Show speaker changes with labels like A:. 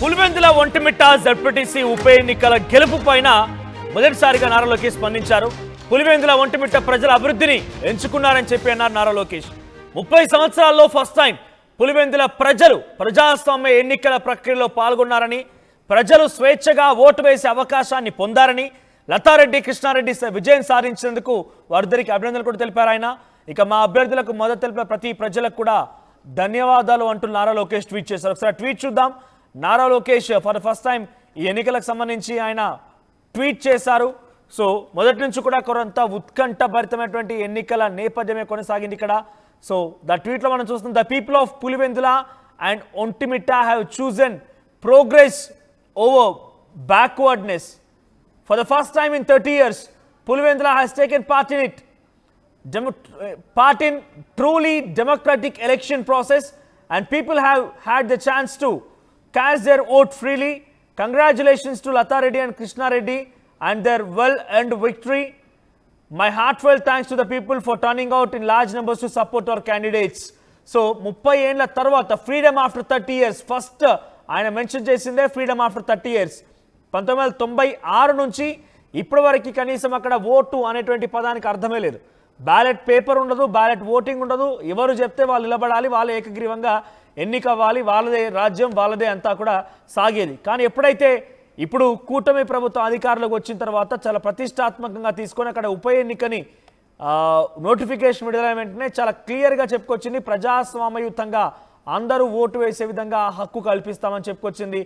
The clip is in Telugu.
A: పులివెందుల ఒంటిమిట్ట జడ్పీటీసీ ఉప ఎన్నికల గెలుపు పైన మొదటిసారిగా నారా లోకేష్ స్పందించారు. పులివెందుల ఒంటిమిట్ట ప్రజల అభివృద్ధిని ఎంచుకున్నారని చెప్పి అన్నారు నారా లోకేష్. 30 సంవత్సరాల్లో ఫస్ట్ టైం పులివెందుల ప్రజలు ప్రజాస్వామ్య ఎన్నికల ప్రక్రియలో పాల్గొన్నారని, ప్రజలు స్వేచ్ఛగా ఓటు వేసే అవకాశాన్ని పొందారని, లతారెడ్డి కృష్ణారెడ్డి విజయం సాధించినందుకు వారిద్దరికి అభినందనలు కూడా తెలిపారు ఆయన. ఇక మా అభ్యర్థులకు మద్దతు తెలిపిన ప్రతి ప్రజలకు కూడా ధన్యవాదాలు అంటూ నారా లోకేష్ ట్వీట్ చేశారు. ఒకసారి ట్వీట్ చూద్దాం. Nara Lokesh for the first time ఈ ఎన్నికలకు సంబంధించి ఆయన ట్వీట్ చేశారు. సో మొదటి నుంచి కూడా కొంత ఉత్కంఠభరితమైనటువంటి ఎన్నికల నేపథ్యమే కొనసాగింది ఇక్కడ. సో ద ట్వీట్లో మనం చూస్తున్నాం, the people of Pulivendula and Ontimitta have chosen progress over backwardness. For the first time in 30 years, Pulivendula has taken part in truly democratic election process, and people have had the chance to cast their vote freely. Congratulations to Lata Reddy and Krishna Reddy and their well-earned victory. My heartfelt thanks to the people for turning out in large numbers to support our candidates. So 30 ఏళ్ల తర్వాత freedom after 30 years, first ఆయన మెన్షన్ చేసిందే freedom after 30 years. 1996 నుంచి ఇప్పటి వరకు కనీసం అక్కడ ఓటు అనేటువంటి పదానికి అర్థమే లేదు. బ్యాలెట్ పేపర్ ఉండదు, బ్యాలెట్ ఓటింగ్ ఉండదు. ఎవరు చెప్తే వాళ్ళు నిలబడాలి, వాళ్ళు ఏకగ్రీవంగా ఎన్నికవ్వాలి, వాళ్ళదే రాజ్యం, వాళ్ళదే అంతా కూడా సాగేది. కానీ ఎప్పుడైతే ఇప్పుడు కూటమి ప్రభుత్వం అధికారంలోకి వచ్చిన తర్వాత చాలా ప్రతిష్టాత్మకంగా తీసుకొని అక్కడ ఉప ఎన్నికని నోటిఫికేషన్ విడుదల వెంటనే చాలా క్లియర్గా చెప్పుకొచ్చింది. ప్రజాస్వామ్యయుతంగా అందరూ ఓటు వేసే విధంగా హక్కు కల్పిస్తామని చెప్పుకొచ్చింది.